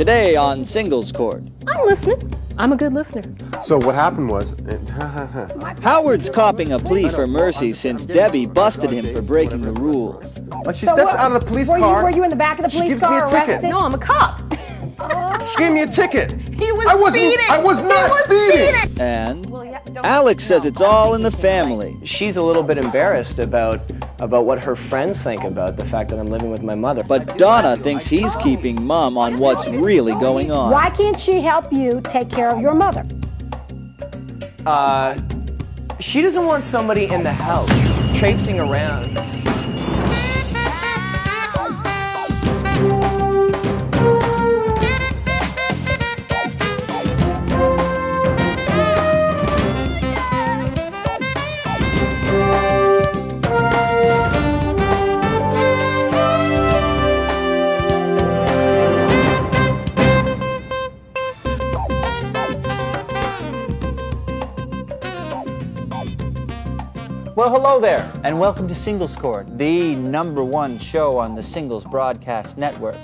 Today on Singles Court. I'm listening. I'm a good listener. So what happened was... Howard's copping a plea for mercy since Debbie busted him for breaking the rules. Like she stepped out of the police car. Were you in the back of the police car arrested? No, I'm a cop. She gave me a ticket. He was speeding. I was not speeding. And Alex says it's all in the family. She's a little bit embarrassed about what her friends think about the fact that I'm living with my mother. But Donna thinks he's keeping Mom on what's really going on. Why can't she help you take care of your mother? She doesn't want somebody in the house traipsing around. Well, hello there, and welcome to Singles Court, the #1 show on the Singles Broadcast Network.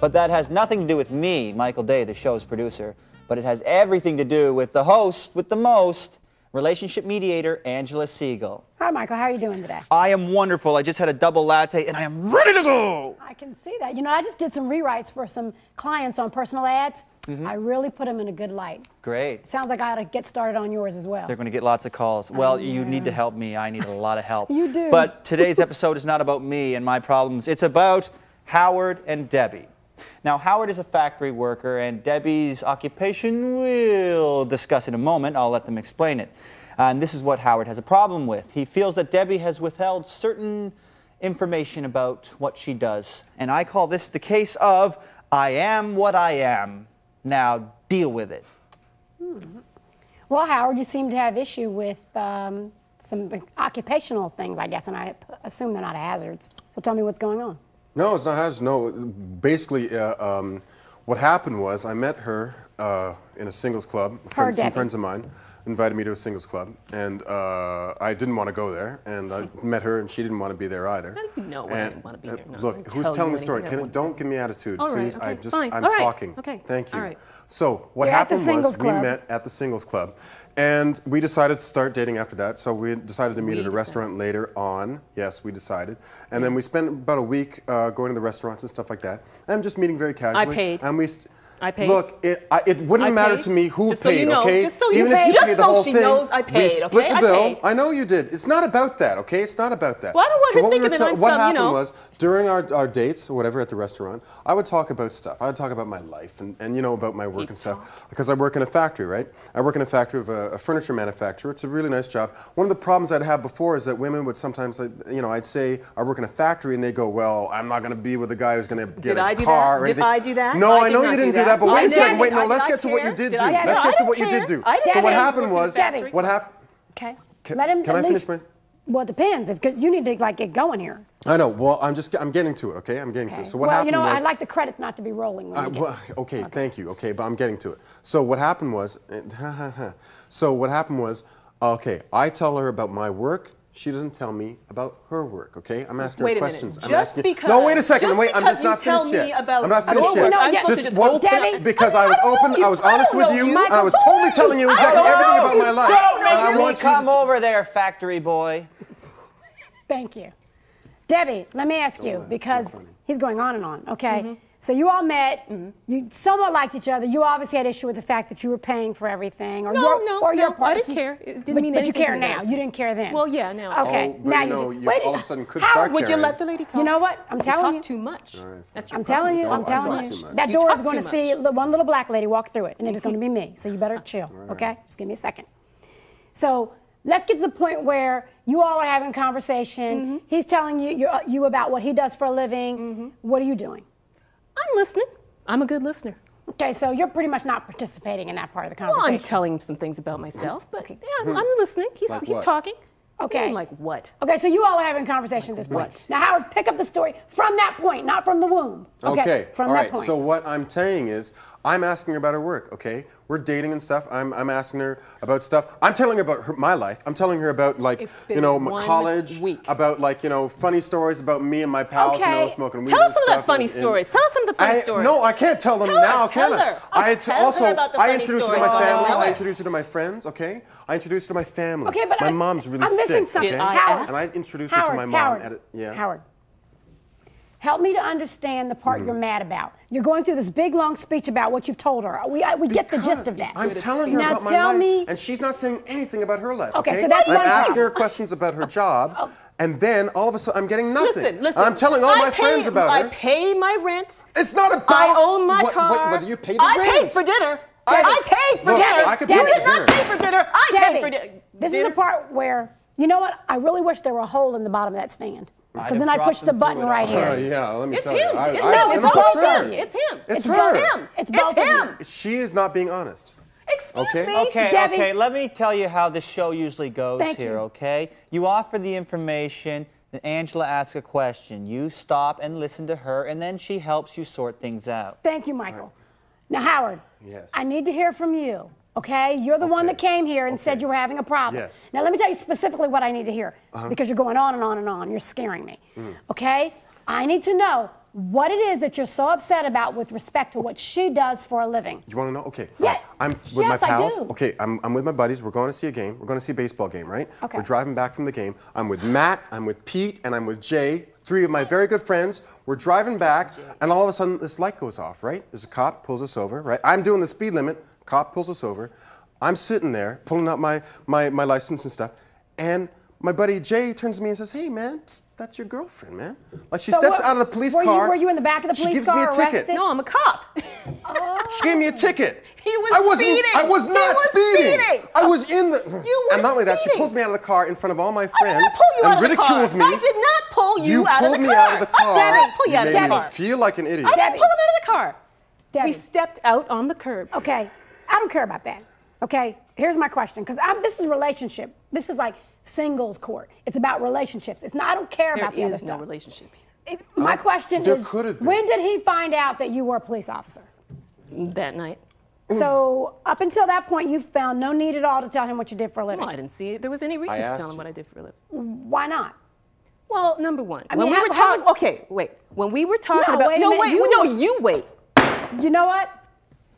But that has nothing to do with me, Michael Day, the show's producer, but it has everything to do with the host with the most, relationship mediator, Angela Siegel. Hi, Michael. How are you doing today? I am wonderful. I just had a double latte, and I am ready to go! I can see that. You know, I just did some rewrites for some clients on personal ads. I really put them in a good light. Great. Sounds like I ought to get started on yours as well. They're going to get lots of calls. Well, you need to help me. I need a lot of help. You do. But today's episode is not about me and my problems. It's about Howard and Debbie. Now, Howard is a factory worker, and Debbie's occupation we'll discuss in a moment. I'll let them explain it. And this is what Howard has a problem with. He feels that Debbie has withheld certain information about what she does. And I call this the case of I am what I am. Now, deal with it. Well, Howard, you seem to have issue with some occupational things, I guess, and I assume they're not hazards. So tell me what's going on. No, it's not hazardous. No, basically, what happened was I met her in a singles club. Some friends of mine invited me to a singles club, and I didn't want to go there. And I met her, and she didn't want to be there either. How do you know when I didn't want to be there? No, look, who's telling the story? Don't give me attitude, please. Okay, I'm talking. Okay. Thank you. All right. So what happened was we met at the singles club, and we decided to start dating after that. So we decided to meet at a restaurant later on. Yes, we decided, and then we spent about a week going to the restaurants and stuff like that. And just meeting very casually. I paid. And I paid. Look, it wouldn't matter to me who just so paid, you know, okay? Just so you Even paid. if you paid the whole thing, knows I paid, we split okay? the bill. I paid. I know you did. It's not about that, okay? It's not about that. Well, I don't want her thinking that I'm what some, happened you know. was, during our dates or whatever at the restaurant, I would talk about stuff. I would talk about my life and you know, about my work and stuff. Because I work in a factory, right? I work in a factory of a furniture manufacturer. It's a really nice job. One of the problems I'd have before is that women would sometimes, you know, I'd say I work in a factory and they go, well, I'm not going to be with a guy who's going to get a car or anything. Did I do that? No, I know you didn't do that, but wait a second. Wait, no, let's get to what you did do. Let's get to what you did do. So what happened was, what happened? Okay. Let him. Can I finish my? Well, it depends. If you need to like get going here. I know. Well, I'm getting to it. Okay, I'm getting to it. So what happened was. Well, you know, I'd like the credit not to be rolling. Okay, thank you. Okay, but I'm getting to it. So what happened was. Okay, I tell her about my work. She doesn't tell me about her work, okay? I'm asking her questions. No, wait a second. Wait, I'm just not finished yet. I'm not finished yet. Because I was open, I was honest with you, and I was totally telling you exactly everything about my life. I want you to come over there, factory boy. Thank you. Debbie, let me ask you, because he's going on and on, okay? So you all met, you somewhat liked each other. You obviously had issue with the fact that you were paying for everything. Or your part. I didn't care. It didn't mean but you anything care to me. now. You didn't care then. Well, yeah, now. Okay, now you do. Wait, all of a sudden could start caring. Would you let the lady talk? You know what? I'm telling you. You talk too much. That's your I'm telling you. That door is going to see one little black lady walk through it, and it is going to be me. So you better chill, okay? Just give me a second. So let's get to the point where you all are having a conversation. He's telling you about what he does for a living. What are you doing? I'm listening. I'm a good listener. Okay, so you're pretty much not participating in that part of the conversation. Well, I'm telling him some things about myself, but yeah, I'm listening. He's talking. Okay. Like what? Okay, so you all are having a conversation at this point. What? Now, Howard, pick up the story from that point, not from the womb. Okay. From all that right. point. So what I'm saying is, I'm asking her about her work, okay? We're dating and stuff. I'm asking her about stuff. I'm telling her about my life. I'm telling her about, like, you know, college, about, like, you know, funny stories about me and my pals, you know, smoking weed. Tell us some of that funny stories. Tell us some of the funny stories. No, I can't tell them now, can I? I introduced her to my family. I I introduced her to my friends, okay? I introduced her to my family. Okay, but my mom's really I'm missing sick, something. okay? Howard, and I introduced her to my mom. Howard, help me to understand the part you're mad about. You're going through this big, long speech about what you've told her. We get the gist of that. I'm telling her about my life, and she's not saying anything about her life, okay? So that's I'm asking her questions about her job, and then all of a sudden I'm getting nothing. Listen. I'm telling all my friends about her. I pay my rent. It's not about I own my car. whether you pay the rent. I paid for dinner. I paid for dinner. I could pay for dinner. You did not pay for dinner. I paid for dinner. This is the part where, you know what? I really wish there were a hole in the bottom of that stand. Because then I push the button right here. Yeah, let me It's tell him. you. It's both of you. It's him. It's her. him. It's both of you. She is not being honest. Excuse me. Okay, Debbie. okay, let me tell you how the show usually goes here, okay? You offer the information, and Angela asks a question. You stop and listen to her, and then she helps you sort things out. Thank you, Michael. Now, Howard, yes. I need to hear from you, okay? You're the one that came here and said you were having a problem. Yes. Now, let me tell you specifically what I need to hear, because you're going on and on and on. You're scaring me, okay? I need to know what it is that you're so upset about with respect to what she does for a living. You want to know? Okay. Yeah. I'm with my pals. I do. Okay, I'm with my buddies. We're going to see a game. We're going to see a baseball game, right? Okay. We're driving back from the game. I'm with Matt, I'm with Pete, and I'm with Jay, 3 of my very good friends. We're driving back, and all of a sudden this light goes off, right? There's a cop, pulls us over, right? I'm doing the speed limit. Cop pulls us over. I'm sitting there, pulling out my license and stuff, and my buddy Jay turns to me and says, "Hey, man, psst, that's your girlfriend, man." Like, she steps out of the police car. Were you in the back of the police car She gives me a ticket. No, I'm a cop. She gave me a ticket. He was speeding. I was not speeding. I was in the. You were and not only that, she speeding. pulls me out of the car in front of all my I friends did not pull you and out of the car. ridicules me. I did not pull you out of the car. You pulled me out of the car. I didn't pull you out of the made car. me feel like an idiot. I didn't pull him out of the car. Debbie. We stepped out on the curb. Okay, I don't care about that. Okay, here's my question, because this is a relationship. This is like singles court. It's about relationships. It's not. I don't care about the other There is no stuff. relationship. My question there is, could have been. when did he find out that you were a police officer? That night. So up until that point, you found no need at all to tell him what you did for a living. Well, I didn't see there was any reason to asked tell him you. what I did for a living. Why not? Well, number one, I when mean, we were how- talking. Okay, wait. When we were talking No, about. wait a No, minute, wait. you- No, you wait. You know what?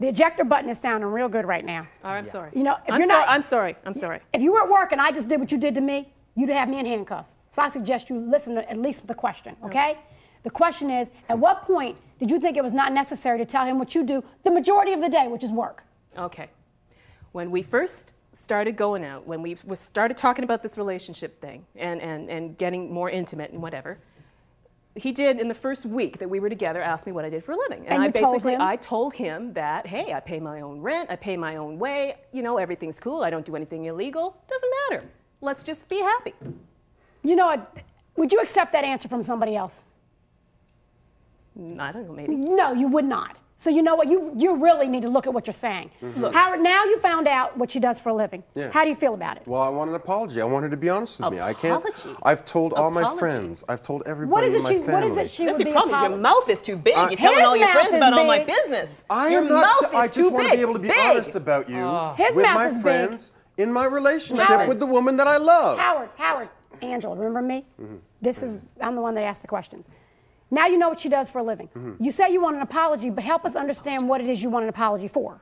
The ejector button is sounding real good right now. All right, I'm sorry. You know, if I'm you're sorry. not- I'm sorry. I'm sorry. If you were at work and I just did what you did to me, you'd have me in handcuffs. So I suggest you listen to at least the question, okay? The question is, at what point did you think it was not necessary to tell him what you do the majority of the day, which is work? Okay. When we first started going out, when we started talking about this relationship thing and getting more intimate and whatever, he did in the first week that we were together ask me what I did for a living. And you told him? I told him that, hey, I pay my own rent, I pay my own way, you know, everything's cool, I don't do anything illegal, doesn't matter. Let's just be happy. You know what? Would you accept that answer from somebody else? I don't know, maybe. No, you would not. So you know what? You really need to look at what you're saying. Look. Howard, now you found out what she does for a living. Yeah. How do you feel about it? Well, I want an apology. I want her to be honest with me. I can't. Apology? I've told all my Apology? friends. I've told What everybody is in it my she? family. What is it she That's would your be? problem, is your mouth is too big. You're telling His all your mouth friends is about all my big. business. I Your am not. mouth I is just too want to big. be able to be Big. honest about you His with mouth my is big. friends in my relationship Howard. with the woman that I love. Howard, Angela, remember me? I'm the one that asked the questions. Now you know what she does for a living. You say you want an apology, but help us understand what it is you want an apology for.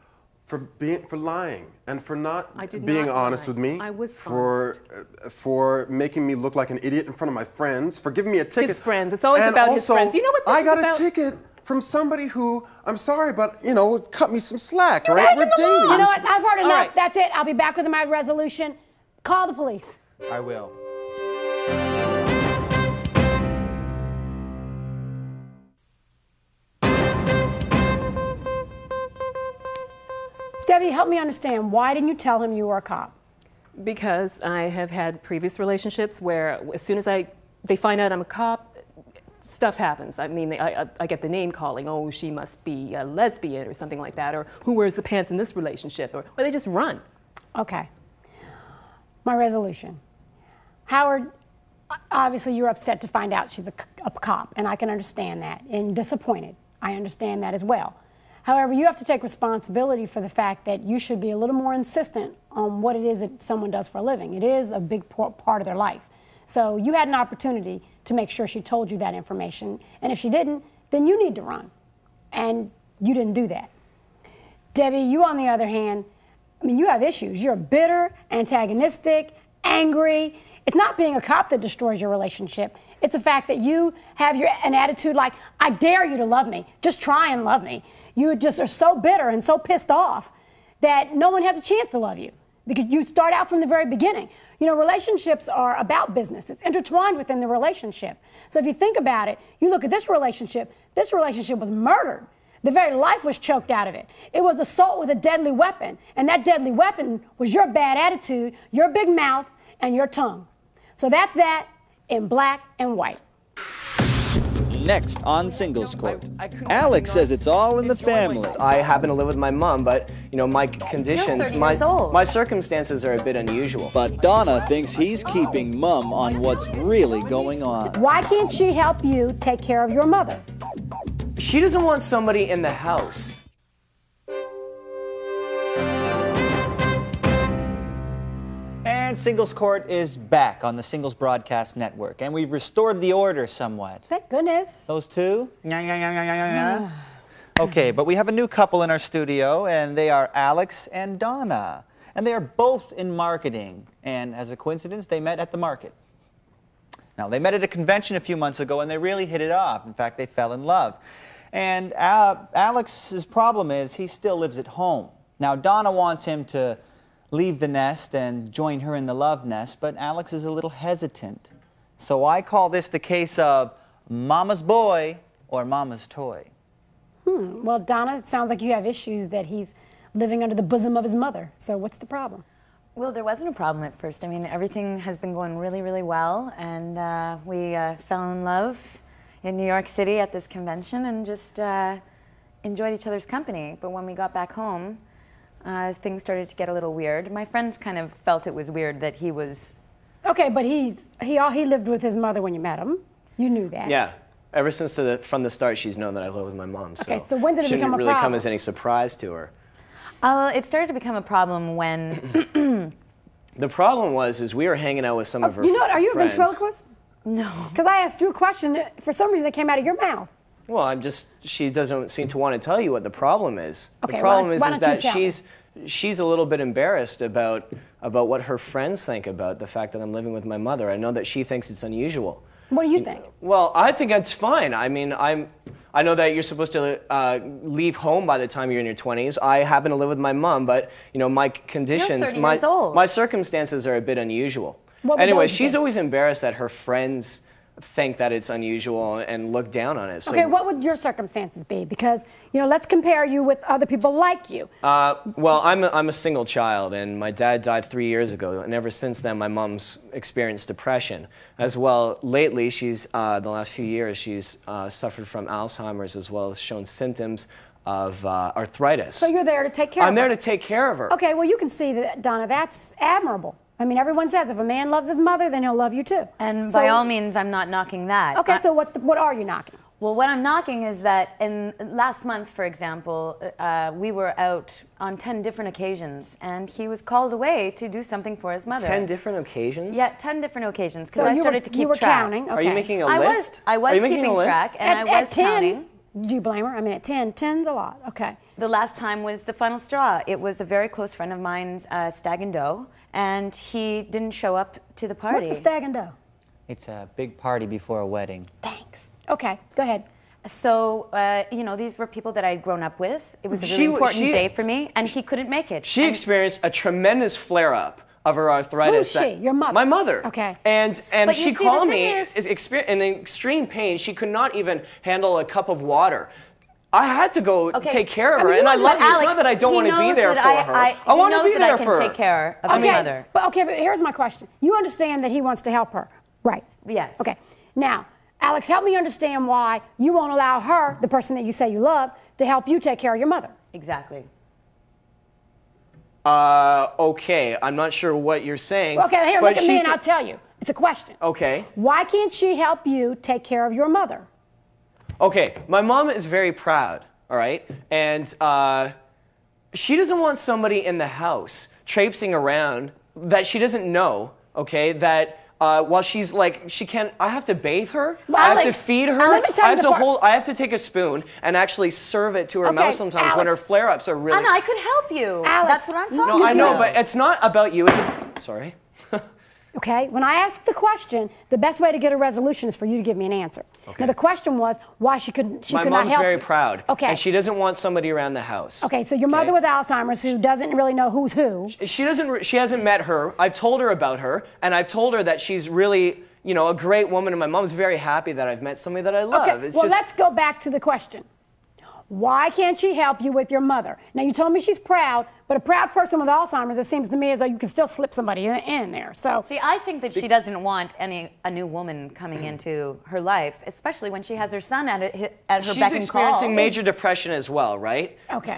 For lying and for not I did being not honest lie. with me. I was for making me look like an idiot in front of my friends. For giving me a ticket. His friends. It's always and about also, his friends. You know what this I is got about? a ticket from somebody who, I'm sorry, but cut me some slack. Right? breaking We're the dating. law. You know what? I've heard enough. right. That's it. I'll be back with my resolution. Call the police. I will. Debbie, help me understand. Why didn't you tell him you were a cop? Because I have had previous relationships where as soon as they find out I'm a cop, stuff happens. I mean, I get the name calling, oh, she must be a lesbian or something like that, or who wears the pants in this relationship, or they just run. Okay. My resolution. Howard, obviously you're upset to find out she's a cop, and I can understand that, and disappointed. I understand that as well. However, you have to take responsibility for the fact that you should be a little more insistent on what it is that someone does for a living. It is a big part of their life. So you had an opportunity to make sure she told you that information. And if she didn't, then you need to run. And you didn't do that. Debbie, you on the other hand, I mean, you have issues. You're bitter, antagonistic, angry. It's not being a cop that destroys your relationship. It's the fact that you have an attitude like, I dare you to love me. Just try and love me. You just are so bitter and so pissed off that no one has a chance to love you because you start out from the very beginning. You know, relationships are about business. It's intertwined within the relationship. So if you think about it, you look at this relationship was murdered. The very life was choked out of it. It was assault with a deadly weapon. And that deadly weapon was your bad attitude, your big mouth, and your tongue. So that's that in black and white. Next on Singles Court, Alex says it's all in the family. I happen to live with my mom, but you know my conditions, my circumstances are a bit unusual. But Donna thinks he's keeping mum on what's really going on. Why can't she help you take care of your mother? She doesn't want somebody in the house. And Singles Court is back on the Singles Broadcast Network, and we've restored the order somewhat. Thank goodness. Those two? Okay, but we have a new couple in our studio, and they are Alex and Donna. And they are both in marketing, and as a coincidence, they met at the market. Now, they met at a convention a few months ago, and they really hit it off. In fact, they fell in love. And Alex's problem is he still lives at home. Now, Donna wants him to leave the nest and join her in the love nest, but Alex is a little hesitant. So I call this the case of mama's boy or mama's toy. Well, Donna, it sounds like you have issues that he's living under the bosom of his mother. So what's the problem? Well, there wasn't a problem at first. I mean, everything has been going really, really well, and we fell in love in New York City at this convention and just enjoyed each other's company. But when we got back home, things started to get a little weird. My friends kind of felt it was weird that he was... Okay, but he lived with his mother when you met him. You knew that. Yeah. Ever since from the start, she's known that I live with my mom. Okay, so when did it become a problem? Shouldn't really come as any surprise to her. Well, it started to become a problem when... The problem was we were hanging out with some of her friends. You know what? Are you a ventriloquist? No. Because I asked you a question, for some reason it came out of your mouth. Well, she doesn't seem to want to tell you what the problem is. Okay, the problem is why that she's a little bit embarrassed about what her friends think about the fact that I'm living with my mother. I know that she thinks it's unusual. What do you think? Well, I think it's fine. I mean, I know that you're supposed to leave home by the time you're in your 20s. I happen to live with my mom, but you know my conditions, You're 30 years old. My circumstances are a bit unusual. Anyway, she's always embarrassed that her friends think that it's unusual and look down on it. So, okay, what would your circumstances be? Because, you know, let's compare you with other people like you. Well, I'm a single child, and my dad died 3 years ago, and ever since then, my mom's experienced depression. As well, lately, the last few years, she's suffered from Alzheimer's as well as shown symptoms of arthritis. So you're there to take care of her? I'm there to take care of her. Okay, well, you can see that, Donna, that's admirable. I mean, everyone says if a man loves his mother, then he'll love you too. And by all means, I'm not knocking that. Okay, so what are you knocking? Well, what I'm knocking is that last month, for example, we were out on 10 different occasions, and he was called away to do something for his mother. 10 different occasions? Yeah, 10 different occasions, because So I started to keep you were track. counting. Okay. Are you making a list? I was keeping track, and I was 10, counting. do you blame her? I mean, at 10, 10's a lot. Okay. The last time was the final straw. It was a very close friend of mine's stag and doe, and he didn't show up to the party. What's a stag and doe? It's a big party before a wedding. Thanks. Okay, go ahead. So, you know, these were people that I'd grown up with. It was a really important day for me, and he couldn't make it. She experienced a tremendous flare-up of her arthritis. Who's she? Your mother? My mother. Okay. And But she you see, called the me thing in extreme pain. She could not even handle a cup of water. I had to go take care of her, and I love you. It's not that I don't want to be there for her. I want to be there for her. I can take care of my mother. But here's my question. You understand that he wants to help her, right? Yes. Okay. Now, Alex, help me understand why you won't allow her, the person that you say you love, to help you take care of your mother. Exactly. Okay, I'm not sure what you're saying. Okay, here, look at me and I'll tell you. It's a question. Okay. Why can't she help you take care of your mother? Okay, my mom is very proud all right? And she doesn't want somebody in the house traipsing around that she doesn't know, okay, that while she's like, I have to bathe her, Well, I have Alex, to feed her, I have to take a spoon and actually serve it to her mouth sometimes when her flare-ups are really... Anna, I could help you. Alex, that's what I'm talking about. No, I know, but it's not about you. Sorry. Okay, when I ask the question, the best way to get a resolution is for you to give me an answer. Okay. Now the question was why she could not help you. My mom's very proud. Okay. And she doesn't want somebody around the house. Okay, so your mother with Alzheimer's who doesn't really know who's who. She hasn't met her. I've told her about her, and I've told her that she's really, you know, a great woman, and my mom's very happy that I've met somebody that I love. Okay, well, let's go back to the question. Why can't she help you with your mother? Now, you told me she's proud, but a proud person with Alzheimer's, it seems to me as though you can still slip somebody in there. So, see, I think that she doesn't want a new woman coming into her life, especially when she has her son at her beck and call. She's experiencing major depression as well, right? Okay.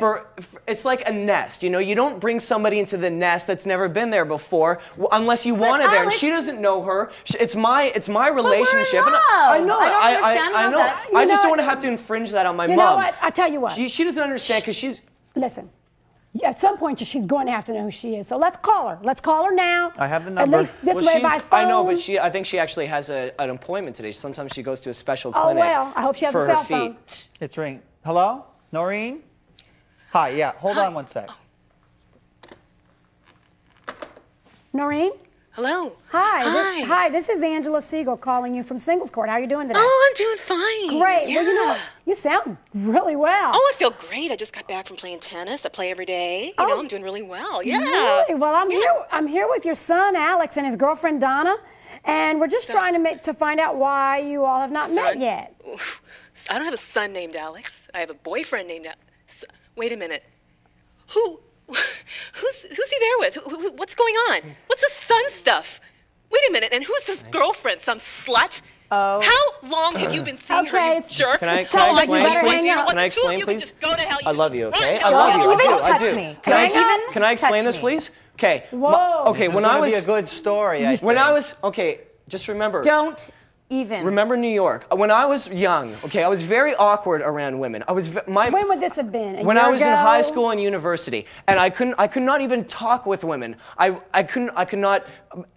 It's like a nest, you know? You don't bring somebody into the nest that's never been there before unless you want it there. And she doesn't know her. It's my relationship. But we're in love. I know. I don't understand I how know. that- I just don't want to have to infringe that on my mom. you know what? I tell you what. She doesn't understand because she's... Listen. At some point, she's going to have to know who she is. So let's call her. Let's call her now. I have the number. At least this way by phone. I know, but I think she actually has an appointment today. Sometimes she goes to a special clinic. Oh, well, I hope she has a cell phone. It's ringing. Hello? Noreen? Hi, yeah. Hold on one sec. Noreen? Hello. Hi. Hi, this is Angela Siegel calling you from Singles Court. How are you doing today? Oh, I'm doing fine. Great. Yeah. Well, you know what? You sound really well. Oh, I feel great. I just got back from playing tennis. I play every day. You know, I'm doing really well. Yeah. Really? Well, I'm here with your son, Alex, and his girlfriend, Donna, and we're just trying to find out why you all have not met yet. I don't have a son named Alex. I have a boyfriend named Alex. Wait a minute. Who's he there with? What's going on? What's the son stuff? Wait a minute, and who's this girlfriend? Some slut? Oh. How long have you been seeing her, you jerk? Can I explain, please? You know what? Can I The two of explain, you can please? just go to hell. I love you, okay? I Right. love you. Don't I even do. touch me. Can I Don't explain touch this, me. please? Okay. Whoa. Okay, This when is I gonna was be a good story, I when think. I was just remember. Don't even. Remember New York. When I was young, okay, I was very awkward around women. When would this have been? When I was in high school and university, and I could not even talk with women. I could not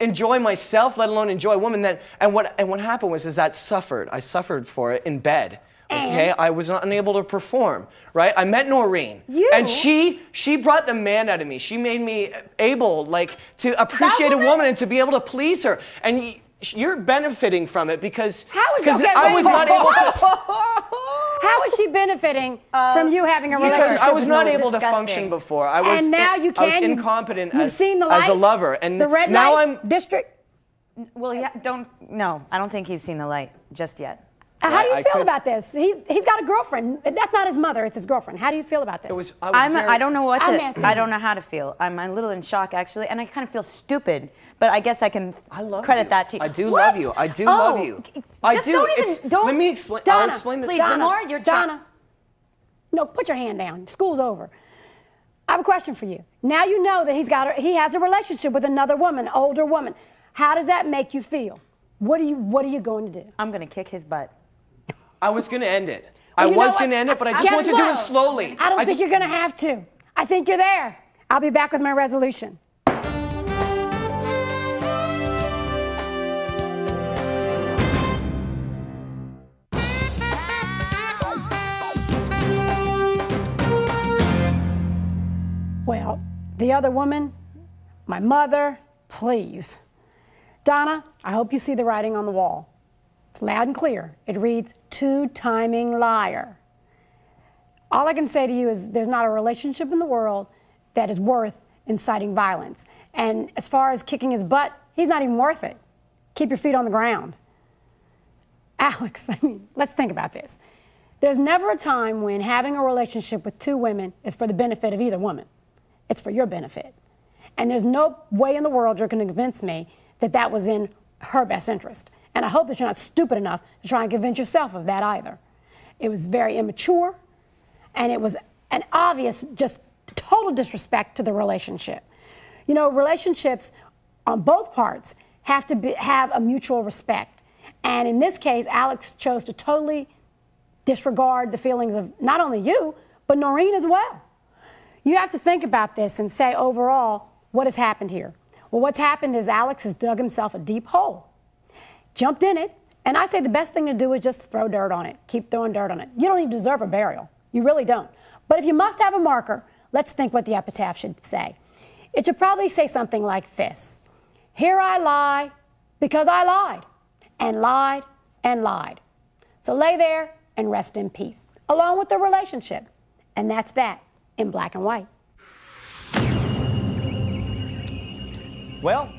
enjoy myself, let alone enjoy women. And what happened was that I suffered for it in bed. Okay, I was not unable to perform. Right, I met Noreen, and she brought the man out of me. She made me able, like, to appreciate a woman and to be able to please her. And you're benefiting from it because I was not able to. How is she benefiting from you having a relationship? Because I was not so able to disgusting. function before. I And now you can. I was incompetent You've as seen the light, a lover, and the red now light I'm. district. Well, yeah, no, I don't think he's seen the light just yet. How do you I feel could- about this? He's got a girlfriend. That's not his mother. It's his girlfriend. How do you feel about this? I don't know what I'm to. asking I you. don't know how to feel. I'm a little in shock actually, and I kind of feel stupid. But I guess I can love credit you. that to you. I do What? love you. I do love you. I Just do. don't even. It's- Don't. Let me explain. Donna, I'll explain this. please, to you. the more you're Donna. No, put your hand down. School's over. I have a question for you. Now you know that he has a relationship with another woman, older woman. How does that make you feel? What are you going to do? I'm gonna kick his butt. I was going to end it. Well, I you know was what? going to end it, but I just Guess want to do what? it slowly. I don't think you're going to have to. I think you're there. I'll be back with my resolution. Well, the other woman, my mother, please. Donna, I hope you see the writing on the wall. It's loud and clear. It reads, two-timing liar. All I can say to you is there's not a relationship in the world that is worth inciting violence. And as far as kicking his butt, he's not even worth it. Keep your feet on the ground. Alex, I mean, let's think about this. There's never a time when having a relationship with two women is for the benefit of either woman. It's for your benefit. And there's no way in the world you're going to convince me that that was in her best interest. And I hope that you're not stupid enough to try and convince yourself of that either. It was very immature, and it was an obvious, just total disrespect to the relationship. You know, relationships on both parts have to have a mutual respect. And in this case, Alex chose to totally disregard the feelings of not only you, but Noreen as well. You have to think about this and say overall, what has happened here? Well, what's happened is Alex has dug himself a deep hole, jumped in it, and I say the best thing to do is just throw dirt on it. Keep throwing dirt on it. You don't even deserve a burial. You really don't. But if you must have a marker, let's think what the epitaph should say. It should probably say something like this. Here I lie because I lied and lied and lied. So lay there and rest in peace, along with the relationship. And that's that in black and white. Well,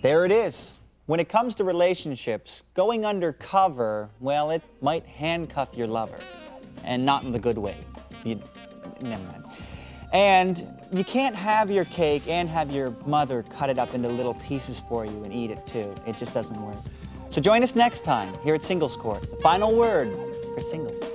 there it is. When it comes to relationships, going undercover, well, it might handcuff your lover. And not in the good way. Never mind. And you can't have your cake and have your mother cut it up into little pieces for you and eat it too. It just doesn't work. So join us next time here at Singles Court. The final word for singles.